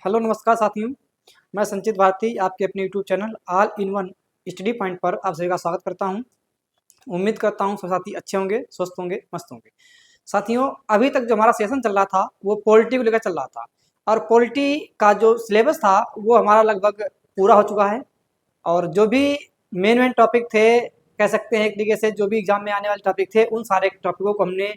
Hello नमस्कार साथियों। मैं संचित भारती आपके अपने YouTube channel all in one study point पर आप सभी का स्वागत करता हूं। उम्मीद करता हूं सब साथी अच्छे होंगे, स्वस्थ होंगे, मस्त होंगे। साथियों, अभी तक जो हमारा सेशन चल रहा था वो पॉलिटी को लेकर चल रहा था और पॉलिटी का जो सिलेबस था वो हमारा लगभग पूरा हो चुका है। और जो भी मेन टॉपिक थे, कह सकते हैं एक तरीके से जो भी एग्जाम में आने वाले टॉपिक थे उन सारे टॉपिकों को हमने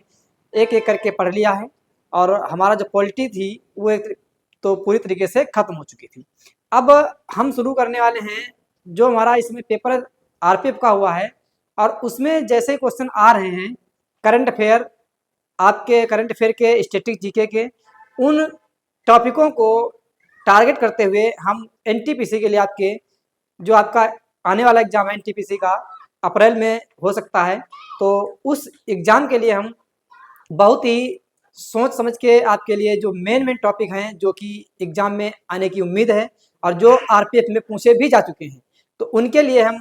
एक एक करके पढ़ लिया है। और हमारा जो पॉलिटी थी वो एक तो पूरी तरीके से खत्म हो चुकी थी। अब हम शुरू करने वाले हैं जो हमारा इसमें पेपर आरपीएफ का हुआ है और उसमें जैसे क्वेश्चन आ रहे हैं करंट अफेयर, आपके करंट अफेयर के, स्टैटिक जीके के, उन टॉपिकों को टारगेट करते हुए हम एनटीपीसी के लिए आपके जो आपका आने वाला एग्जाम है एनटीपीसी का अप्रैल में हो सकता है, तो उस एग्जाम के लिए हम बहुत ही सोच समझ के आपके लिए जो मेन टॉपिक हैं जो कि एग्जाम में आने की उम्मीद है और जो आरपीएफ में पूछे भी जा चुके हैं, तो उनके लिए हम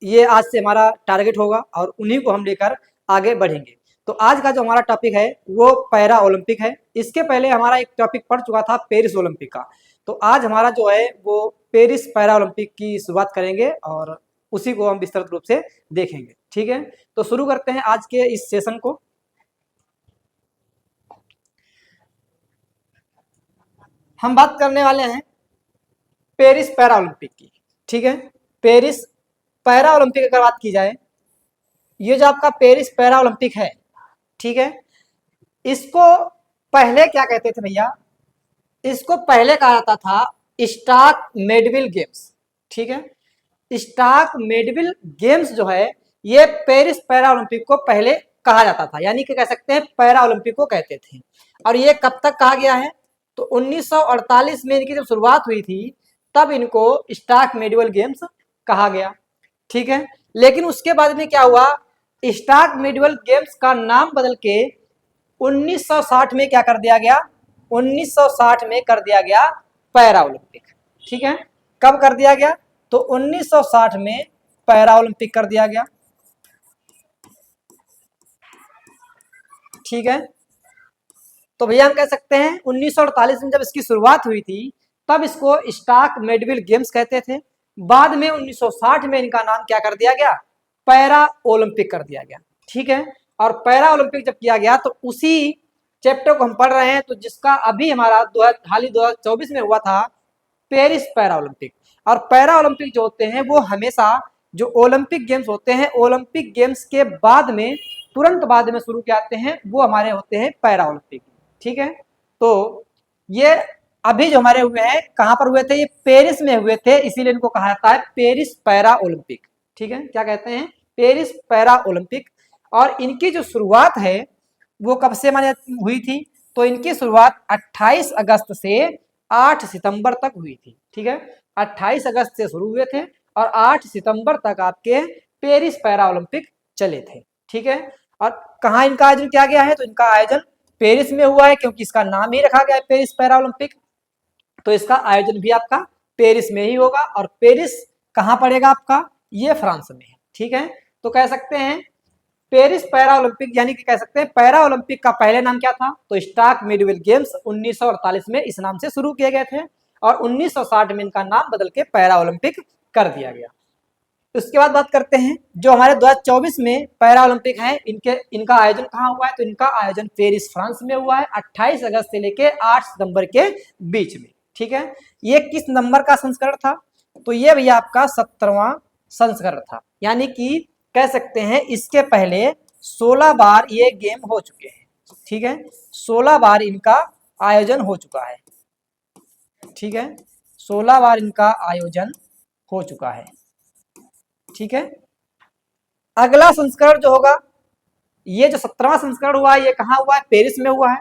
ये आज से हमारा टारगेट होगा और उन्हीं को हम लेकर आगे बढ़ेंगे। तो आज का जो हमारा टॉपिक है वो पैरा ओलंपिक है। इसके पहले हमारा एक टॉपिक पढ़ चुका था पेरिस ओलंपिक का, तो आज हमारा जो है वो पेरिस पैरा ओलंपिक की शुरुआत करेंगे और उसी को हम विस्तृत रूप से देखेंगे। ठीक है, तो शुरू करते हैं आज के इस सेशन को। हम बात करने वाले हैं पेरिस पैरा ओलंपिक की। ठीक है, पेरिस पैरा ओलंपिक अगर बात की जाए, ये जो आपका पेरिस पैरा ओलंपिक है, ठीक है, इसको पहले क्या कहते थे भैया? इसको पहले कहा जाता था स्टार्क मेडविल गेम्स। ठीक है, स्टार्क मेडविल गेम्स जो है ये पेरिस पैरा ओलंपिक को पहले कहा जाता था, यानी कि कह सकते हैं पैरा ओलंपिक को कहते थे। और ये कब तक कहा गया है? तो 1948 में इनकी जब शुरुआत हुई थी तब इनको स्टार्क मेडविल गेम्स कहा गया। ठीक है, लेकिन उसके बाद में क्या हुआ? स्टार्क मेडविल गेम्स का नाम बदल के 1960 में क्या कर दिया गया? 1960 में कर दिया गया पैरा ओलंपिक। ठीक है, कब कर दिया गया? तो 1960 में पैरा ओलंपिक कर दिया गया। ठीक है, तो भैया हम कह सकते हैं 1948 में जब इसकी शुरुआत हुई थी तब इसको स्टार्क मेडविल गेम्स कहते थे। बाद में 1960 में इनका नाम क्या कर दिया गया? पैरा ओलंपिक कर दिया गया। ठीक है, और पैरा ओलंपिक जब किया गया तो उसी चैप्टर को हम पढ़ रहे हैं, तो जिसका अभी हमारा हाल ही 2024 में हुआ था पेरिस पैरा ओलंपिक। और पैरा ओलंपिक जो होते हैं वो हमेशा जो ओलंपिक गेम्स होते हैं, ओलंपिक गेम्स के बाद में तुरंत बाद में शुरू किए जाते हैं, वो हमारे होते हैं पैरा ओलंपिक। ठीक है, तो ये अभी जो हमारे हुए हैं कहां पर हुए थे? ये पेरिस में हुए थे, इसीलिए इनको कहा जाता है पेरिस पैरा ओलंपिक। ठीक है, क्या कहते हैं? Paris para Olympic. और इनकी जो शुरुआत है वो कब से माने हुई थी? तो इनकी शुरुआत 28 अगस्त से 8 सितंबर तक हुई थी। ठीक है, 28 अगस्त से शुरू हुए थे और 8 सितंबर तक आपके पेरिस पैरा ओलंपिक चले थे। ठीक है, और कहाँ इनका आयोजन किया गया है? तो इनका आयोजन पेरिस में हुआ है, क्योंकि इसका नाम ही रखा गया है पेरिस पैरा ओलंपिक, तो इसका आयोजन भी आपका पेरिस में ही होगा। और पेरिस कहाँ पड़ेगा आपका? ये फ्रांस में है। ठीक है, तो कह सकते हैं पेरिस पैरा ओलंपिक, यानी कि कह सकते हैं पैरा ओलंपिक का पहले नाम क्या था? तो स्टार्क मिडविल गेम्स 1948 में इस नाम से शुरू किए गए थे और 1960 में इनका नाम बदल के पैरा ओलंपिक कर दिया गया। उसके बाद बात करते हैं जो हमारे 2024 में पैरा ओलंपिक है, इनका आयोजन कहाँ हुआ है? तो इनका आयोजन पेरिस फ्रांस में हुआ है 28 अगस्त से लेके 8 सितंबर के बीच में। ठीक है, ये किस नंबर का संस्करण था? तो ये भैया आपका 17वां संस्करण था, यानी कि कह सकते हैं इसके पहले 16 बार ये गेम हो चुके हैं। ठीक है, 16 बार इनका आयोजन हो चुका है। ठीक है, 16 बार इनका आयोजन हो चुका है। ठीक है, अगला संस्करण जो होगा, ये जो 17वां संस्करण हुआ है ये कहाँ हुआ है? पेरिस में हुआ है।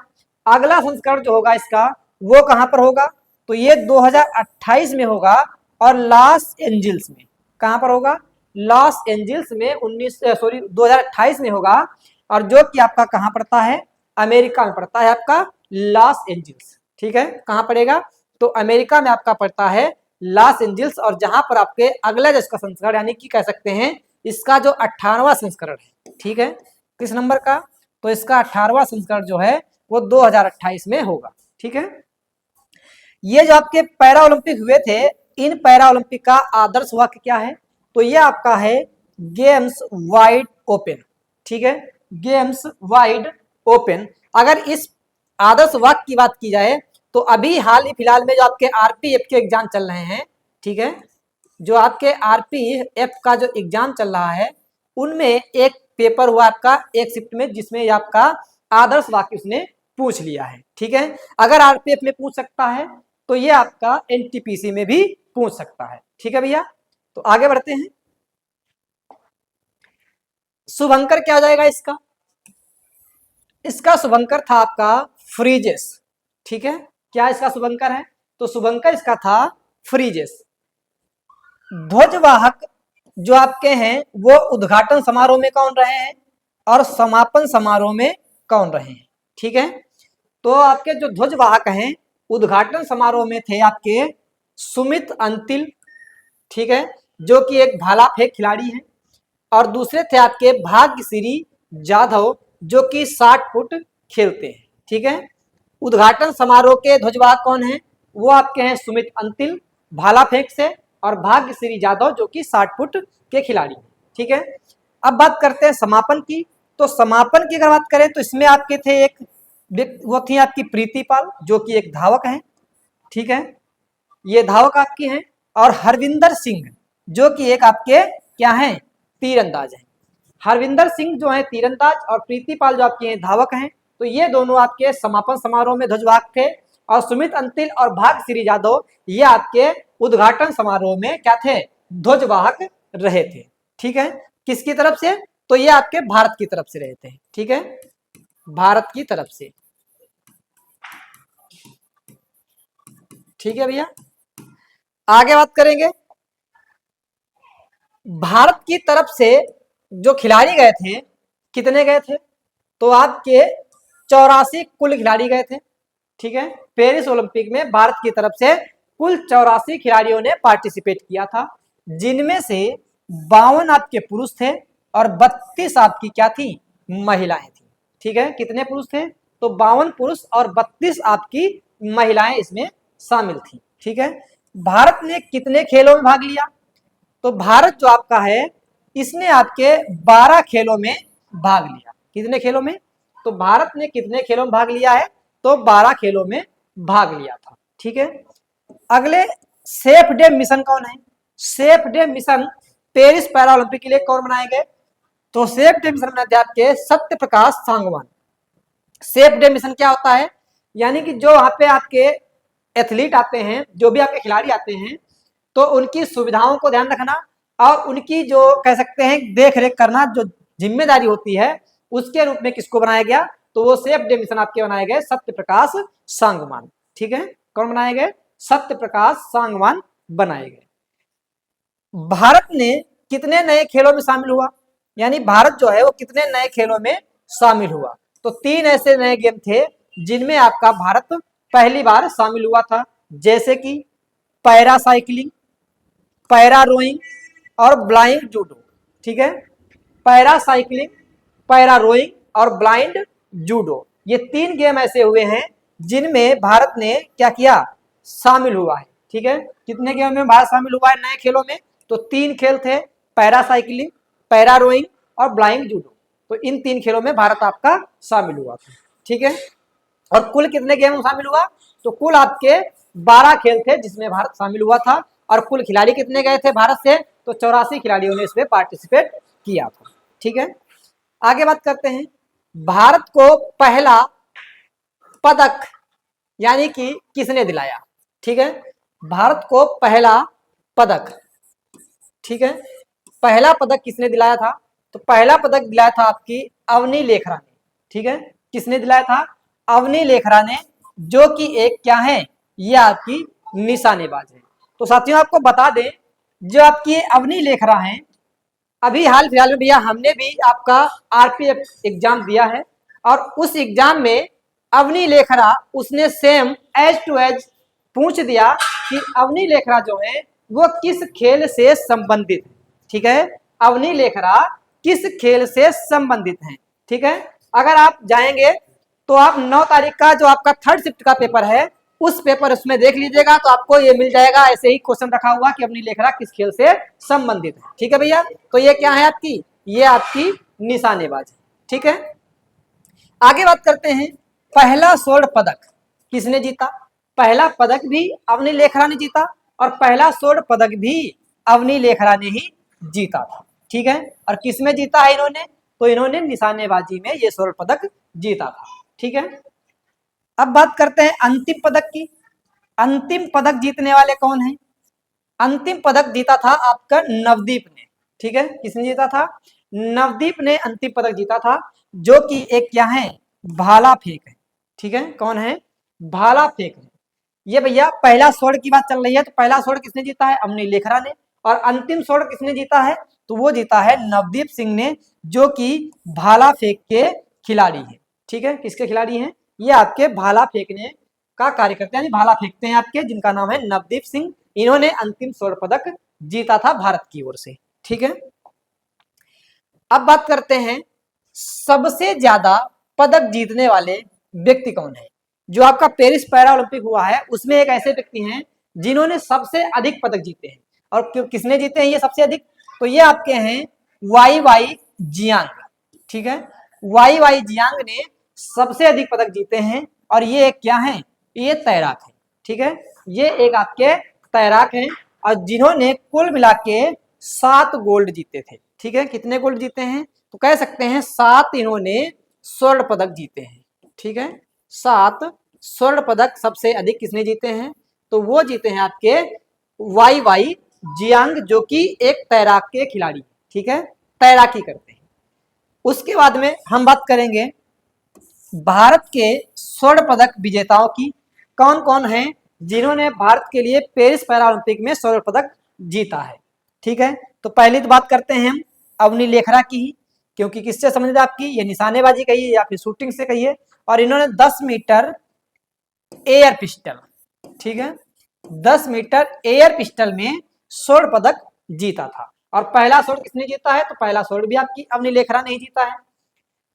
अगला संस्करण जो होगा इसका वो कहाँ पर होगा? तो ये 2028 में होगा और लॉस एंजिल्स में। कहाँ पर होगा? लॉस एंजिल्स में 2028 में होगा। और जो कि आपका कहाँ पड़ता है? अमेरिका में पड़ता है आपका लॉस एंजिल्स। ठीक है, कहाँ पड़ेगा? तो अमेरिका में आपका पड़ता है लॉस एंजिल्स, और जहां पर आपके अगला जिसका संस्करण, यानी कि कह सकते हैं इसका जो 18वां संस्करण है। ठीक है, किस नंबर का? तो इसका 18वां संस्करण जो है वो 2028 में होगा। ठीक है, ये जो आपके पैरा ओलंपिक हुए थे, इन पैरा ओलंपिक का आदर्श वाक्य क्या है? तो ये आपका है गेम्स वाइड ओपन। ठीक है, गेम्स वाइड ओपन। अगर इस आदर्श वाक्य की बात की जाए तो अभी हाल ही फिलहाल में जो आपके आरपीएफ के एग्जाम चल रहे हैं, ठीक है, जो आपके आरपीएफ का जो एग्जाम चल रहा है उनमें एक पेपर हुआ आपका एक शिफ्ट में, जिसमें आपका आदर्श वाक्य उसने पूछ लिया है। ठीक है, अगर आरपीएफ में पूछ सकता है तो ये आपका एनटीपीसी में भी पूछ सकता है। ठीक है भैया, तो आगे बढ़ते हैं। शुभंकर क्या हो जाएगा इसका? इसका शुभंकर था आपका फ्रीजेस। ठीक है, क्या इसका शुभंकर है? तो शुभंकर इसका था फ्रीजेस। ध्वजवाहक जो आपके हैं वो उद्घाटन समारोह में कौन रहे हैं और समापन समारोह में कौन रहे हैं? ठीक है, तो आपके जो ध्वजवाहक हैं उद्घाटन समारोह में थे आपके सुमित अंतिल, ठीक है, जो कि एक भाला फेंक खिलाड़ी हैं, और दूसरे थे आपके भाग्यश्री जाधव जो कि 60 फुट खेलते हैं। ठीक है, उद्घाटन समारोह के ध्वजवाहक कौन है? वो आपके हैं सुमित अंतिल भाला फेंक से, और भाग्यश्री जाधव जो कि 60 फुट के खिलाड़ी। ठीक है, अब बात करते हैं समापन की। तो समापन की अगर बात करें तो इसमें आपके थे एक, वो थी आपकी प्रीति पाल जो कि एक धावक है। ठीक है, ये धावक आपकी हैं, और हरविंदर सिंह जो कि एक आपके क्या हैं, तीरंदाज हैं। हरविंदर सिंह जो है तीरंदाज और प्रीति पाल जो आपके धावक हैं। तो ये दोनों आपके समापन समारोह में ध्वजवाहक थे, और सुमित अंतिल और भाग्यश्री जाधव ये आपके उद्घाटन समारोह में क्या थे, ध्वजवाहक रहे थे। ठीक है, किसकी तरफ से? तो ये आपके भारत की तरफ से रहे थे। ठीक है, भारत की तरफ से। ठीक है भैया, आगे बात करेंगे। भारत की तरफ से जो खिलाड़ी गए थे, कितने गए थे? तो आपके 84 कुल खिलाड़ी गए थे। ठीक है, पेरिस ओलंपिक में भारत की तरफ से कुल 84 खिलाड़ियों ने पार्टिसिपेट किया था, जिनमें से 52 आपके पुरुष थे और 32 आपकी क्या थी, महिलाएं थी। ठीक है, कितने पुरुष थे? तो 52 पुरुष और 32 आपकी महिलाएं इसमें शामिल थी। ठीक है, भारत ने कितने खेलों में भाग लिया? तो भारत जो आपका है इसने आपके 12 खेलों में भाग लिया। कितने खेलों में? तो भारत ने कितने खेलों में भाग लिया है? तो 12 खेलों में भाग लिया था। ठीक है, अगले सेफ डे मिशन कौन है? Safe day mission Paris para Olympic के लिए कौन बनाए गए? तो सेफ डे मिशन बनाते आपके Satya Prakash Sangwan. Safe day mission क्या होता है? यानी कि जो वहां पे आपके एथलीट आते हैं, जो भी आपके खिलाड़ी आते हैं, तो उनकी सुविधाओं को ध्यान रखना और उनकी जो कह सकते हैं देख रेख करना जो जिम्मेदारी होती है, उसके रूप में किसको बनाया गया? तो वो सेफ डे मिशन आपके बनाए गए सत्य प्रकाश सांगवान। ठीक है, कौन बनाए गए? सत्य प्रकाश सांगवान बनाए गए। भारत ने कितने नए खेलों में शामिल हुआ? यानी भारत जो है वो कितने नए खेलों में शामिल हुआ? तो 3 ऐसे नए गेम थे जिनमें आपका भारत पहली बार शामिल हुआ था, जैसे कि पैरा साइकिलिंग, पैरा रोइंग और ब्लाइंड जूडो। ठीक है, पैरा साइकिलिंग, पैरा रोइंग और ब्लाइंड जूडो, ये 3 गेम ऐसे हुए हैं जिनमें भारत ने क्या किया, शामिल हुआ है। ठीक है, कितने गेम में भारत शामिल हुआ है नए खेलों में? तो 3 खेल थे, पैरा साइकिलिंग, पैरा रोइंग और ब्लाइंड जूडो। तो इन 3 खेलों में भारत आपका शामिल हुआ था। ठीक है, और कुल कितने गेम में शामिल हुआ? तो कुल आपके 12 खेल थे जिसमें भारत शामिल हुआ था, और कुल खिलाड़ी कितने गए थे भारत से? तो 84 खिलाड़ियों ने इसमें पार्टिसिपेट किया था। ठीक है, आगे बात करते हैं। भारत को पहला पदक यानी कि किसने दिलाया? ठीक है, भारत को पहला पदक, ठीक है, पहला पदक किसने दिलाया था? तो पहला पदक दिलाया था आपकी अवनी लेखरा ने। ठीक है, किसने दिलाया था? अवनी लेखरा ने, जो कि एक क्या है, ये आपकी निशानेबाज है। तो साथियों आपको बता दें, जो आपकी अवनी लेखरा हैं, अभी हाल फिलहाल में भैया हमने भी आपका आरपीएफ एग्जाम दिया है, और उस एग्जाम में अवनी लेखरा उसने सेम एज टू एज पूछ दिया कि अवनी लेखरा जो है वो किस खेल से संबंधित है। ठीक है, अवनी लेखरा किस खेल से संबंधित है? ठीक है, अगर आप जाएंगे तो आप 9 तारीख का जो आपका 3rd शिफ्ट का पेपर है उस पेपर उसमें देख लीजिएगा तो आपको ये मिल जाएगा ऐसे ही क्वेश्चन रखा हुआ कि अपनी लेखरा किस खेल से संबंधित है। ठीक है भैया, तो ये क्या है आपकी, ये आपकी निशानेबाजी। ठीक है, आगे बात करते हैं, पहला स्वर्ण पदक किसने जीता। पहला पदक भी अवनी लेखरा ने जीता और पहला स्वर्ण पदक भी अवनी लेखरा ने ही जीता था। ठीक है, और किसमें जीता है इन्होंने, तो इन्होंने निशानेबाजी में ये स्वर्ण पदक जीता था। ठीक है, अब बात करते हैं अंतिम पदक की। अंतिम पदक जीतने वाले कौन है, अंतिम पदक जीता था आपका नवदीप ने। ठीक है, किसने जीता था, नवदीप ने अंतिम पदक जीता था, जो कि एक क्या है, भाला फेंक है। ठीक है, कौन है, भाला फेंक है। ये भैया पहला स्वर्ण की बात चल रही है, तो पहला स्वर्ण किसने जीता है, अवनी लेखरा ने, और अंतिम स्वर्ण किसने जीता है, तो वो जीता है नवदीप सिंह ने, जो कि भाला फेंक के खिलाड़ी है। ठीक है, किसके खिलाड़ी हैं, ये आपके भाला फेंकने का कार्य करते हैं, यानी भाला फेंकते हैं आपके, जिनका नाम है नवदीप सिंह। इन्होंने अंतिम स्वर्ण पदक जीता था भारत की ओर से। ठीक है, अब बात करते हैं सबसे ज्यादा पदक जीतने वाले व्यक्ति कौन है। जो आपका पेरिस पैरा ओलंपिक हुआ है उसमें एक ऐसे व्यक्ति हैं जिन्होंने सबसे अधिक पदक जीते हैं, और किसने जीते हैं ये सबसे अधिक, तो ये आपके हैं वाई वाई जियांग। ठीक है, वाई वाई जियांग ने सबसे अधिक पदक जीते हैं, और ये एक क्या है, ये तैराक है। ठीक है, ये एक आपके तैराक हैं, और जिन्होंने कुल मिला के 7 गोल्ड जीते थे। ठीक है, कितने गोल्ड जीते हैं, तो कह सकते हैं 7 इन्होंने स्वर्ण पदक जीते हैं। ठीक है, 7 स्वर्ण पदक सबसे अधिक किसने जीते हैं, तो वो जीते हैं आपके वाई वाई जियांग, जो कि एक तैराक के खिलाड़ी। ठीक है, तैराकी करते हैं। उसके बाद में हम बात करेंगे भारत के स्वर्ण पदक विजेताओं की, कौन कौन हैं जिन्होंने भारत के लिए पेरिस पैरा ओलंपिक में स्वर्ण पदक जीता है। ठीक है, तो पहली तो बात करते हैं हम अवनी लेखरा की ही, क्योंकि किससे संबंधित आपकी, ये निशानेबाजी कहिए या फिर शूटिंग से कहिए, और इन्होंने 10 मीटर एयर पिस्टल, ठीक है, 10 मीटर एयर पिस्टल में स्वर्ण पदक जीता था। और पहला स्वर्ण किसने जीता है, तो पहला स्वर्ण भी आपकी अवनी लेखरा ने ही जीता है।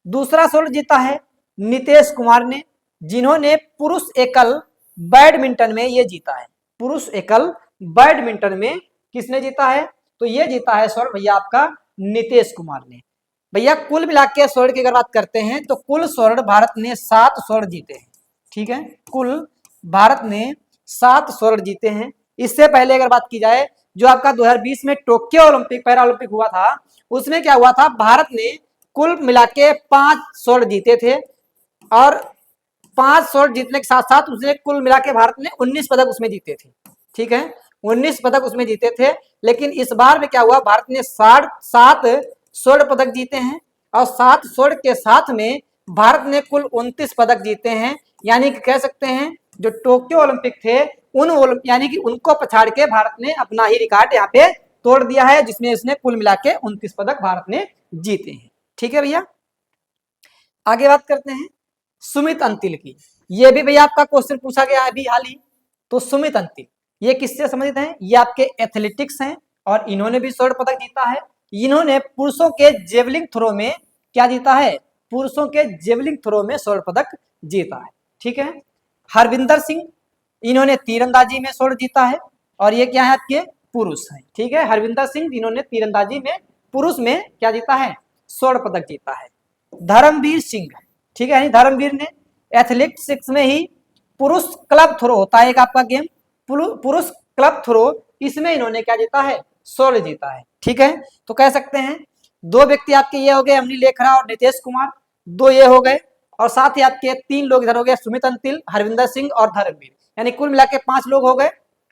दूसरा स्वर्ण जीता है नितेश कुमार ने, जिन्होंने पुरुष एकल बैडमिंटन में ये जीता है। पुरुष एकल बैडमिंटन में किसने जीता है, तो ये जीता है स्वर्ण भैया आपका नितेश कुमार ने। भैया कुल मिला के स्वर्ण की अगर बात करते हैं तो कुल स्वर्ण भारत ने 7 स्वर्ण जीते हैं। ठीक है, कुल भारत ने 7 स्वर्ण जीते हैं। इससे पहले अगर बात की जाए, जो आपका 2020 में टोक्यो ओलंपिक पैरा ओलंपिक हुआ था, उसमें क्या हुआ था, भारत ने कुल मिला के 5 स्वर्ण जीते थे, और 5 स्वर्ण जीतने के साथ साथ उसने कुल मिला के भारत ने 19 पदक उसमें जीते थे। ठीक है, 19 पदक उसमें जीते थे, लेकिन इस बार में क्या हुआ, भारत ने 7 स्वर्ण पदक जीते हैं, और 7 स्वर्ण के साथ में भारत ने कुल 29 पदक जीते हैं। यानी कि कह सकते हैं जो टोक्यो ओलंपिक थे यानी कि उनको पछाड़ के भारत ने अपना ही रिकॉर्ड यहाँ पे तोड़ दिया है, जिसमें इसने कुल मिला के 29 पदक भारत ने जीते हैं। ठीक है भैया, आगे बात करते हैं सुमित अंतिल की। ये भी भैया आपका क्वेश्चन पूछा गया है अभी हाल ही। तो सुमित अंतिल ये किससे संबंधित हैं, ये आपके एथलेटिक्स हैं, और इन्होंने भी स्वर्ण पदक जीता है। इन्होंने पुरुषों के जेवलिंग थ्रो में क्या जीता है, पुरुषों के जेवलिंग थ्रो में स्वर्ण पदक जीता है। ठीक है, हरविंदर सिंह इन्होंने तीरंदाजी में स्वर्ण जीता है, और ये क्या है आपके पुरुष है। ठीक है, हरविंदर सिंह इन्होंने तीरंदाजी में पुरुष में क्या जीता है, स्वर्ण पदक जीता है। धर्मवीर सिंह, ठीक है, धर्मवीर ने एथलेटिक्स में ही पुरुष क्लब थ्रो होता है एक आपका गेम, पुरुष क्लब थ्रो, इसमें इन्होंने क्या जीता है, स्वर्ण जीता है। ठीक है, तो कह सकते हैं 2 व्यक्ति आपके ये हो गए अवनी लेखरा और नितेश कुमार, 2 ये हो गए, और साथ ही आपके 3 लोग इधर हो गए सुमित अंतिल, हरविंदर सिंह और धर्मवीर, यानी कुल मिला के 5 लोग हो गए।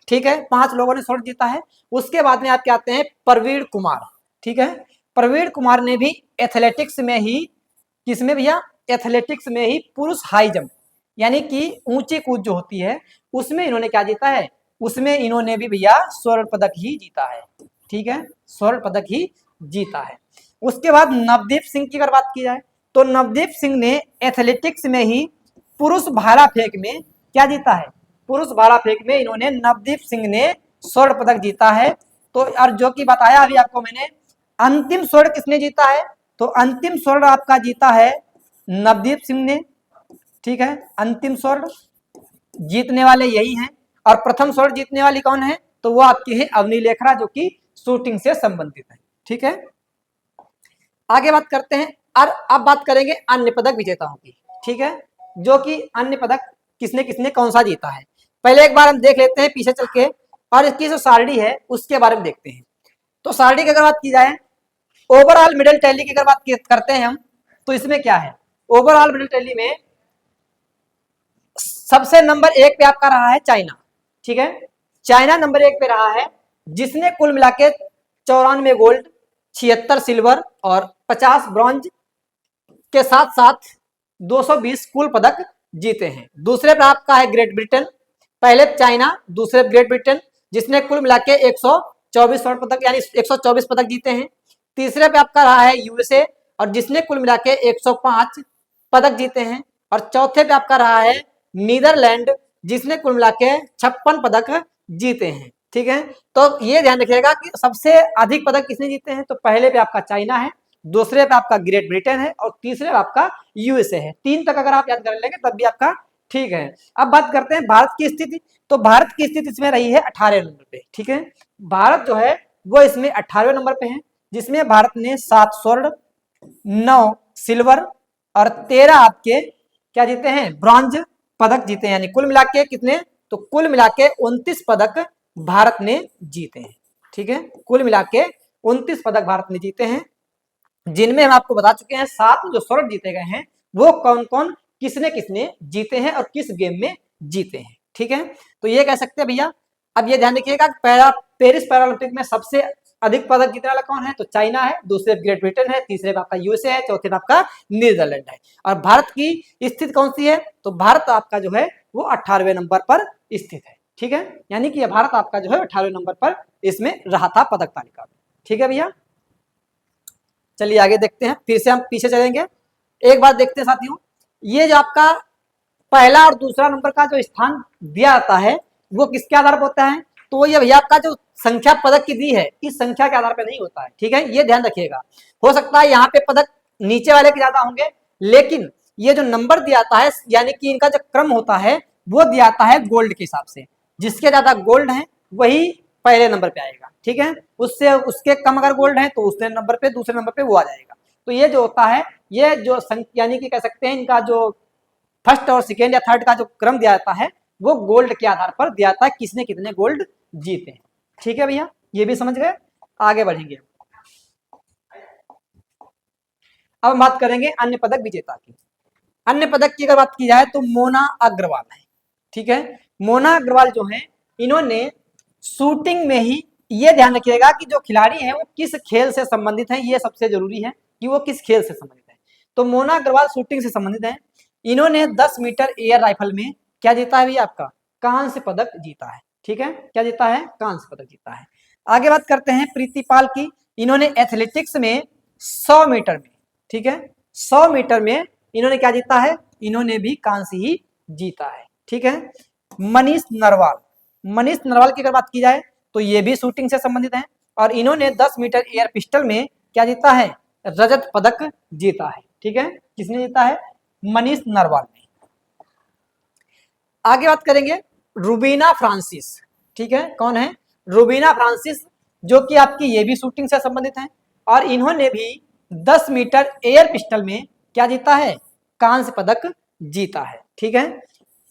ठीक है, 5 लोगों ने स्वर्ण जीता है। उसके बाद में आपके आते हैं प्रवीण कुमार। ठीक है, प्रवीण कुमार ने भी एथलेटिक्स में ही, किसमें भैया, एथलेटिक्स में ही पुरुष हाई जंप, यानी कि ऊंची कूद जो होती है, उसमें इन्होंने क्या जीता है, उसमें इन्होंने भी भैया स्वर्ण पदक ही जीता है। ठीक है, स्वर्ण पदक ही जीता है। उसके बाद नवदीप सिंह की अगर बात की जाए, तो नवदीप सिंह ने एथलेटिक्स में ही पुरुष भाला फेंक में क्या जीता है, पुरुष भाला फेंक में इन्होंने नवदीप सिंह ने स्वर्ण पदक जीता है। तो और जो कि बताया अभी आपको मैंने, अंतिम स्वर्ण किसने जीता है, तो अंतिम स्वर्ण आपका जीता है नवदीप सिंह ने। ठीक है, अंतिम स्वर्ण जीतने वाले यही हैं। और प्रथम स्वर्ण जीतने वाली कौन है? तो वो आपकी है अवनी लेखरा, जो कि शूटिंग से संबंधित है। ठीक है, आगे बात करते हैं। और अब बात करेंगे अन्य पदक विजेताओं की। ठीक है, जो कि अन्य पदक किसने किसने कौन सा जीता है। पहले एक बार हम देख लेते हैं पीछे चल के, और इसकी जो सारणी है उसके बारे में देखते हैं। तो सारणी की अगर बात की जाए, ओवरऑल मिडिल टैली की अगर बात करते हैं हम, तो इसमें क्या है, ओवरऑल मिडिल टैली में सबसे नंबर 1 पे आपका रहा है चाइना। ठीक है, चाइना नंबर 1 पे रहा है, जिसने कुल मिला के 94 गोल्ड, 76 सिल्वर और 50 ब्रॉन्ज के साथ साथ 220 कुल पदक जीते हैं। दूसरे पे आपका है ग्रेट ब्रिटेन, पहले चाइना, दूसरे ग्रेट ब्रिटेन, जिसने कुल मिला के 124 स्वर्ण पदक यानी 124 पदक जीते हैं। तीसरे पे आपका रहा है यूएसए, और जिसने कुल मिला के 105 पदक जीते हैं। और चौथे पे आपका रहा है नीदरलैंड, जिसने कुल मिला के 56 पदक जीते हैं। ठीक है, तो ये ध्यान रखिएगा कि सबसे अधिक पदक किसने जीते हैं। तो पहले पे आपका चाइना है, दूसरे पे आपका ग्रेट ब्रिटेन है, और तीसरे पे आपका यूएसए है। 3 तक अगर आप याद कर लेंगे तब भी आपका ठीक है। अब बात करते हैं भारत की स्थिति। तो भारत की स्थिति इसमें रही है 18वें नंबर पे। ठीक है, भारत जो है वो इसमें 18वें नंबर पे है, जिसमें भारत ने 7 स्वर्ण, 9 सिल्वर और 13 आपके क्या जीते हैं, ब्रॉन्ज पदक जीते हैं। यानी कुल मिला के कितने, तो कुल मिला के 29 पदक भारत ने जीते हैं। ठीक है, कुल मिला के 29 पदक भारत ने जीते हैं, जिनमें हम आपको बता चुके हैं 7 जो स्वर्ण जीते गए हैं वो कौन कौन किसने किसने जीते हैं और किस गेम में जीते हैं। ठीक है, तो ये कह सकते हैं भैया। अब ये ध्यान रखिएगा, पेरिस पैरालंपिक में सबसे अधिक पदक जीतने वाला कौन है, तो चाइना है, दूसरे ग्रेट ब्रिटेन है, तीसरे पे आपका यूएसए है, चौथे पे आपका नीदरलैंड है। और भारत की स्थिति कौन सी है, तो भारत आपका जो है वो 18वें नंबर पर स्थित है। ठीक है, यानी कि भारत आपका जो है 18वें नंबर पर इसमें रहा था पदक तालिका में। ठीक है भैया, चलिए आगे देखते हैं, फिर से हम पीछे चलेंगे। एक बात देखते हैं साथियों, ये जो आपका पहला और दूसरा नंबर का जो स्थान दिया जाता है वो किसके आधार पर होता है, तो ये भैया आपका जो संख्या पदक की दी है इस संख्या के आधार पर नहीं होता है। ठीक है, ये ध्यान रखिएगा। हो सकता है यहाँ पे पदक नीचे वाले के ज्यादा होंगे, लेकिन ये जो नंबर दिया जाता है यानी कि इनका जो क्रम होता है वो दिया जाता है गोल्ड के हिसाब से। जिसके ज्यादा गोल्ड है वही पहले नंबर पे आएगा। ठीक है, उससे उसके कम अगर गोल्ड है तो उसके नंबर पे, दूसरे नंबर पे वो आ जाएगा। तो ये जो होता है, ये जो यानी कि कह सकते हैं इनका जो फर्स्ट और सेकेंड या थर्ड का जो क्रम दिया जाता है वो गोल्ड के आधार पर दिया जाता है, किसने कितने गोल्ड जीते हैं। ठीक है भैया, ये भी समझ गए। आगे बढ़ेंगे, अब हम बात करेंगे अन्य पदक विजेता की। अन्य पदक की अगर बात की जाए तो मोना अग्रवाल है। ठीक है, मोना अग्रवाल जो है इन्होंने शूटिंग में ही, ये ध्यान रखिएगा कि जो खिलाड़ी हैं वो किस खेल से संबंधित हैं, ये सबसे जरूरी है कि वो किस खेल से संबंधित है। तो मोना अग्रवाल शूटिंग से संबंधित है। इन्होंने 10 मीटर एयर राइफल में क्या जीता है भैया, आपका कांस्य पदक जीता है। ठीक है, क्या जीता है, कांस्य पदक जीता है। आगे बात करते हैं प्रीतिपाल की। इन्होंने एथलेटिक्स में 100 मीटर में, ठीक है, 100 मीटर में इन्होंने क्या जीता है, इन्होंने भी कांस्य ही जीता है। ठीक है, मनीष नरवाल, मनीष नरवाल की अगर बात की जाए तो ये भी शूटिंग से संबंधित है, और इन्होंने 10 मीटर एयर पिस्टल में क्या जीता है, रजत पदक जीता है। ठीक है, किसने जीता है, मनीष नरवाल ने। आगे बात करेंगे रूबीना फ्रांसिस। ठीक है, कौन है, रूबीना फ्रांसिस, जो कि आपकी ये भी शूटिंग से संबंधित है, और इन्होंने भी 10 मीटर एयर पिस्टल में क्या जीता है, कांस्य पदक जीता है। ठीक है,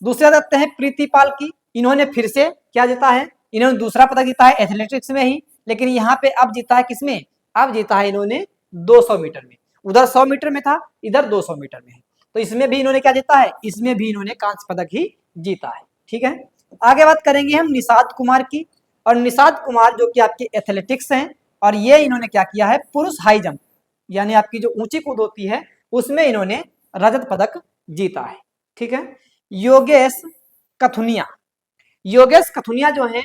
दूसरा देखते हैं प्रीतिपाल की। इन्होंने फिर से क्या जीता है, इन्होंने दूसरा पदक जीता है एथलेटिक्स में ही, लेकिन यहाँ पे अब जीता है किसमें, अब जीता है इन्होंने 200 मीटर में। उधर 100 मीटर में था, इधर 200 मीटर में है, तो इसमें भी इन्होंने क्या जीता है, इसमें भी इन्होंने कांस्य पदक ही जीता है। ठीक है, आगे बात करेंगे हम निषाद कुमार की। और निषाद कुमार जो कि आपके एथलेटिक्स हैं, और ये इन्होंने क्या किया है, पुरुष हाई जंप यानी आपकी जो ऊंची कूद होती है उसमें इन्होंने रजत पदक जीता है। ठीक है, योगेश कथुनिया, योगेश कथुनिया जो है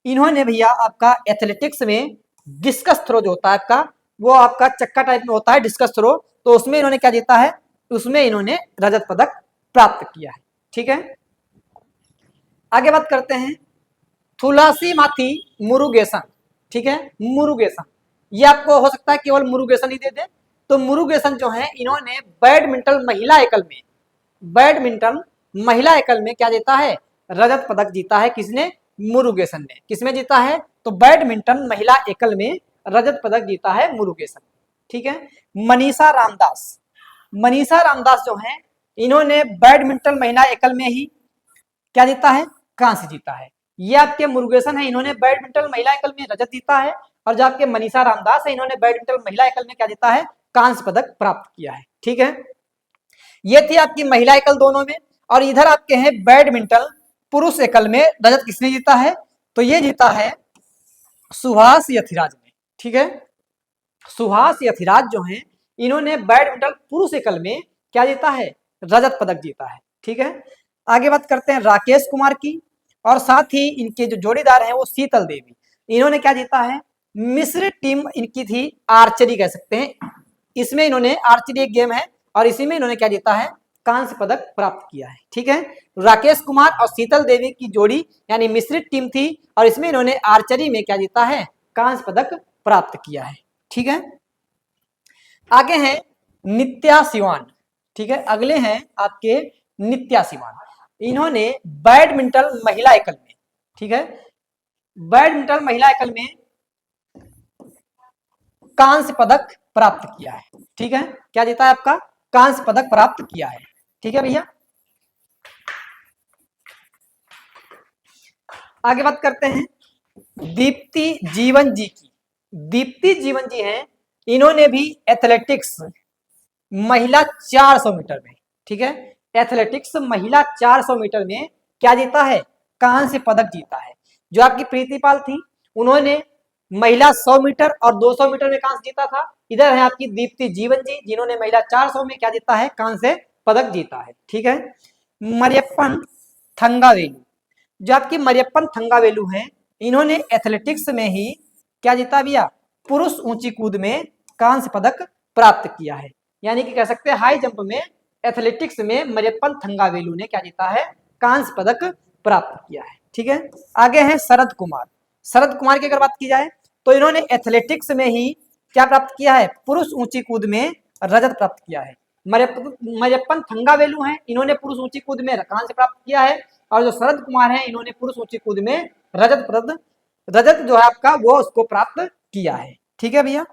इन्होंने भैया आपका एथलेटिक्स में डिस्कस थ्रो जो होता है आपका, वो आपका चक्का टाइप में होता है डिस्कस थ्रो, तो उसमें इन्होंने क्या जीता है, उसमें इन्होंने रजत पदक प्राप्त किया है। ठीक है, आगे बात करते हैं थुलासी माथी मुरुगेसन। ठीक है, मुरुगेसन, ये आपको हो सकता है केवल मुरुगेसन ही दे दे। तो मुरुगेसन जो है इन्होंने बैडमिंटन महिला एकल में, बैडमिंटन महिला एकल में क्या देता है, रजत पदक जीता है। किसने? मुरुगेसन ने। किसमें जीता है? तो बैडमिंटन महिला एकल में रजत पदक जीता है मुरुगेसन। ठीक है। मनीषा रामदास, मनीषा रामदास जो है इन्होंने बैडमिंटन महिला एकल में ही क्या जीता है? कांस्य जीता है। ये आपके मुरुगेसन है, इन्होंने बैडमिंटन महिला एकल में रजत जीता है, और जो आपके मनीषा रामदास है इन्होंने बैडमिंटन महिला एकल में क्या जीता है? कांस्य पदक प्राप्त किया है। ठीक है। ये थी आपकी महिला एकल दोनों में। और इधर आपके हैं बैडमिंटन पुरुष एकल में रजत किसने जीता है? तो ये जीता है सुहास यथिराज ने। ठीक है। सुहास यथिराज जो हैं इन्होंने बैडमिंटन पुरुष एकल में क्या जीता है? रजत पदक जीता है। ठीक है। आगे बात करते हैं राकेश कुमार की, और साथ ही इनके जो जोड़ीदार हैं वो शीतल देवी। इन्होंने क्या जीता है? मिश्रित टीम इनकी थी, आर्चरी कह सकते हैं। इसमें इन्होंने, आर्चरी एक गेम है, और इसी में इन्होंने क्या जीता है? कांस्य पदक प्राप्त किया है। ठीक है। राकेश कुमार और शीतल देवी की जोड़ी यानी मिश्रित टीम थी, और इसमें इन्होंने आर्चरी में क्या जीता है? कांस्य पदक प्राप्त किया है। ठीक है। आगे हैं नित्या सिवान। ठीक है। अगले हैं आपके नित्या सिवान। इन्होंने बैडमिंटन महिला एकल में, ठीक है, बैडमिंटन महिला एकल में कांस्य पदक प्राप्त किया है। ठीक है। क्या जीता है आपका? कांस्य पदक प्राप्त किया है। ठीक है भैया। आगे बात करते हैं दीप्ति जीवन जी की। दीप्ति जीवन जी हैं, इन्होंने भी एथलेटिक्स महिला 400 मीटर में, ठीक है, एथलेटिक्स महिला 400 मीटर में क्या जीता है? कांस्य पदक जीता है। जो आपकी प्रीति पाल थी उन्होंने महिला 100 मीटर और 200 मीटर में कांस्य जीता था। इधर है आपकी दीप्ति जीवन जी जिन्होंने महिला 400 में क्या जीता है? कांस्य पदक जीता है। ठीक है। मरियप्पन थंगावेलु, जो आपकी मरियप्पन थंगावेलु हैं, इन्होंने एथलेटिक्स में ही क्या जीता भैया? पुरुष ऊंची कूद में कांस्य पदक प्राप्त किया है। यानी कि कह सकते हैं हाई जंप में, एथलेटिक्स में मरियप्पन थंगावेलु ने क्या जीता है? कांस्य पदक प्राप्त किया है। ठीक है। आगे है शरद कुमार। शरद कुमार की अगर बात की जाए तो इन्होंने एथलेटिक्स में ही क्या प्राप्त किया है? पुरुष ऊंची कूद में रजत प्राप्त किया है। मरियप्पन थंगावेलु हैं, इन्होंने पुरुष ऊंची कूद में कांस्य प्राप्त किया है, और जो शरद कुमार हैं इन्होंने पुरुष ऊंची कूद में रजत जो है आपका वो उसको प्राप्त किया है। ठीक है भैया।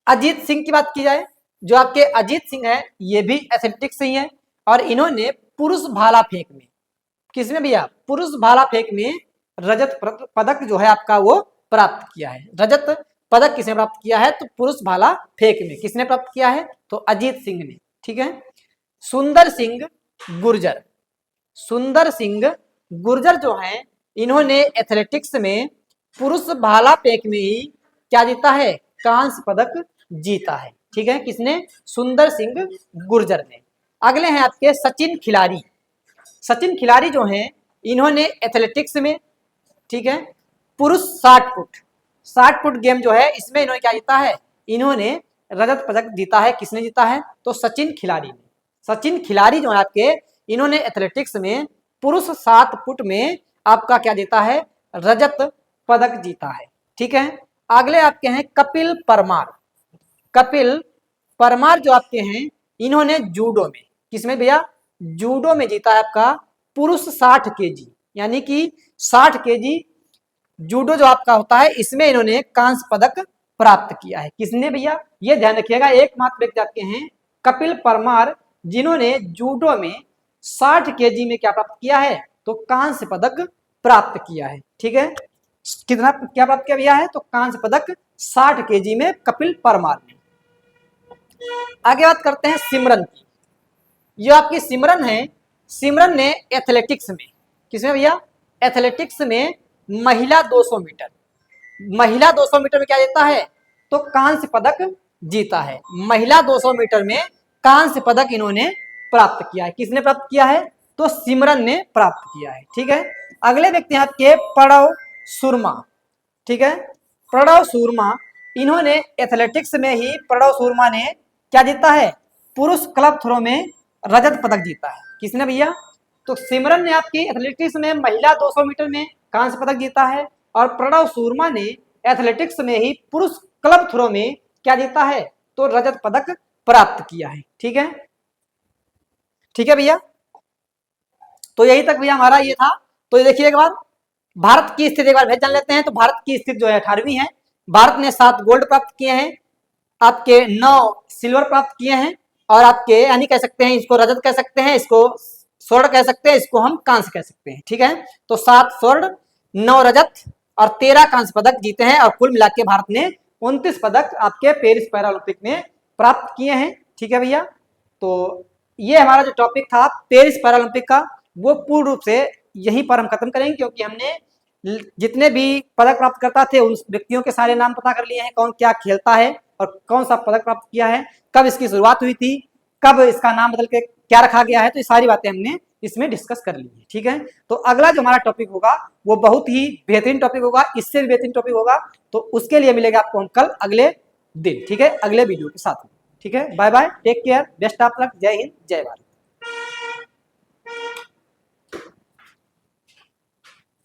अजीत सिंह की बात की जाए, जो आपके अजीत सिंह है ये भी एथलेटिक्स से ही है, और इन्होंने पुरुष भाला फेंक में, किसमें भैया? पुरुष भाला फेंक में रजत पदक जो है आपका वो प्राप्त किया है। रजत पदक किसने प्राप्त किया है? तो पुरुष भाला फेंक में किसने प्राप्त किया है? तो अजीत सिंह ने। ठीक है। सुंदर सिंह गुर्जर, सुंदर सिंह गुर्जर जो हैं इन्होंने एथलेटिक्स में पुरुष भाला फेंक में ही क्या जीता है? कांस्य पदक जीता है। ठीक है। किसने? सुंदर सिंह गुर्जर ने। अगले हैं आपके सचिन खिलाड़ी। सचिन खिलाड़ी जो हैं इन्होंने एथलेटिक्स में, ठीक है, पुरुष 60 फुट गेम जो है इसमें इन्होंने क्या जीता है? इन्होंने रजत पदक जीता है। किसने जीता है? तो सचिन खिलाड़ी ने। सचिन खिलाड़ी जो है आपके इन्होंने एथलेटिक्स में पुरुष 7 फुट में आपका क्या जीता है? रजत पदक जीता है। ठीक है। अगले आपके हैं कपिल परमार। कपिल परमार जो आपके हैं इन्होंने जूडो में, किसमें भैया? जूडो में जीता है आपका पुरुष 60 केजी, यानी कि 60 केजी जूडो जो आपका होता है इसमें इन्होंने कांस्य पदक प्राप्त किया है। किसने भैया? ये ध्यान रखिएगा, एकमात्र व्यक्ति आपके हैं कपिल परमार जिन्होंने जूडो में 60 केजी में क्या प्राप्त किया है? तो कांस्य पदक प्राप्त किया है। ठीक है। कितना क्या प्राप्त किया भैया है? तो कांस्य पदक 60 केजी में कपिल परमार ने। आगे बात करते हैं सिमरन की। जो आपकी सिमरन है, सिमरन ने एथलेटिक्स में, किसमें भैया? एथलेटिक्स में महिला 200 मीटर, महिला 200 मीटर में क्या जीता है? तो कांस्य पदक जीता है। महिला 200 मीटर में कांस्य पदक इन्होंने प्राप्त किया है। किसने प्राप्त किया है? तो सिमरन ने प्राप्त किया है। ठीक है। अगले व्यक्ति आपके प्रणव सुरमा। ठीक है। प्रणव सुरमा, इन्होंने एथलेटिक्स में ही प्रणव सुरमा ने क्या जीता है? पुरुष क्लब थ्रो में रजत पदक जीता है। किसने भैया? तो सिमरन ने आपकी एथलेटिक्स में महिला 200 मीटर में कांस्य पदक जीता है, और प्रणव सुरमा ने एथलेटिक्स में ही पुरुष क्लब थ्रो में क्या जीता है? तो रजत पदक प्राप्त किया है। ठीक है। ठीक है भैया। तो यही तक भैया हमारा ये था। तो ये देखिए एक बार भारत की स्थिति एक बार जान लेते हैं। तो भारत की स्थिति जो है 18वीं है। भारत ने 7 गोल्ड प्राप्त किए हैं, आपके 9 सिल्वर प्राप्त किए हैं, और आपके यानी कह सकते हैं इसको रजत कह सकते हैं, इसको स्वर्ण कह सकते हैं, इसको हम कांस्य कह सकते हैं। ठीक है, तो 7 स्वर्ण, 9 रजत और 13 कांस्य पदक जीते हैं, और कुल मिला के भारत ने 29 पदक आपके पेरिस पैरालंपिक में प्राप्त किए हैं। ठीक है भैया, तो ये हमारा जो टॉपिक था पेरिस पैरालंपिक का, वो पूर्ण रूप से यहीं पर हम खत्म करेंगे, क्योंकि हमने जितने भी पदक प्राप्त करता थे उन व्यक्तियों के सारे नाम पता कर लिए हैं, कौन क्या खेलता है और कौन सा पदक प्राप्त किया है, कब इसकी शुरुआत हुई थी, कब इसका नाम बदल के क्या रखा गया है। तो ये सारी बातें हमने इसमें डिस्कस कर ली है। ठीक है, तो अगला जो हमारा टॉपिक होगा वो बहुत ही बेहतरीन टॉपिक होगा, इससे भी बेहतरीन टॉपिक होगा। तो उसके लिए मिलेगा आपको हम कल अगले दिन। ठीक है, अगले वीडियो के साथ। ठीक है, bye bye, take care, best of luck, जय हिंद, जय भारत।